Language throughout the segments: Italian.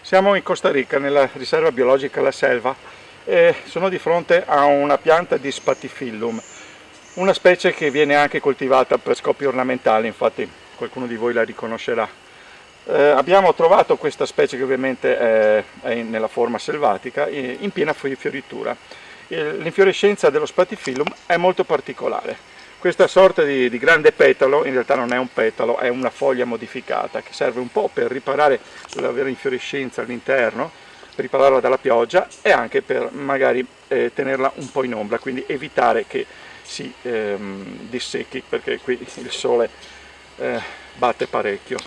Siamo in Costa Rica, nella riserva biologica La Selva, e sono di fronte a una pianta di Spathiphyllum, una specie che viene anche coltivata per scopi ornamentali, infatti qualcuno di voi la riconoscerà. Abbiamo trovato questa specie che ovviamente è nella forma selvatica, in piena fioritura. L'infiorescenza dello Spathiphyllum è molto particolare. Questa sorta di grande petalo, in realtà non è un petalo, è una foglia modificata che serve un po' per riparare la vera infiorescenza all'interno, per ripararla dalla pioggia e anche per magari tenerla un po' in ombra, quindi evitare che si dissecchi, perché qui il sole batte parecchio.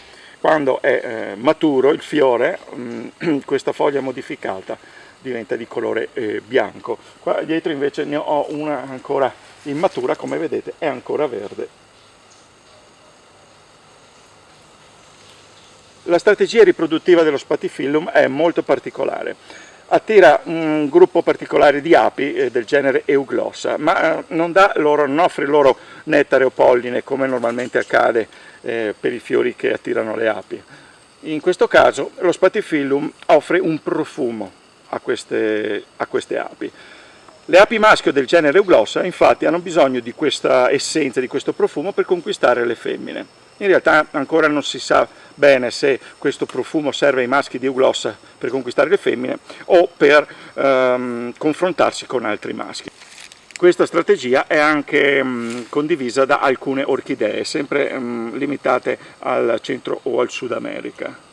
Quando è maturo il fiore, questa foglia modificata diventa di colore bianco. Qua dietro invece ne ho una ancora immatura, come vedete è ancora verde. La strategia riproduttiva dello Spathiphyllum è molto particolare. Attira un gruppo particolare di api del genere Euglossa, ma non offre loro nettare o polline come normalmente accade per i fiori che attirano le api. In questo caso lo Spathiphyllum offre un profumo a queste api. Le api maschio del genere Euglossa infatti hanno bisogno di questa essenza, di questo profumo per conquistare le femmine. In realtà ancora non si sa bene se questo profumo serve ai maschi di Euglossa per conquistare le femmine o per confrontarsi con altri maschi. Questa strategia è anche condivisa da alcune orchidee, sempre limitate al Centro o al Sud America.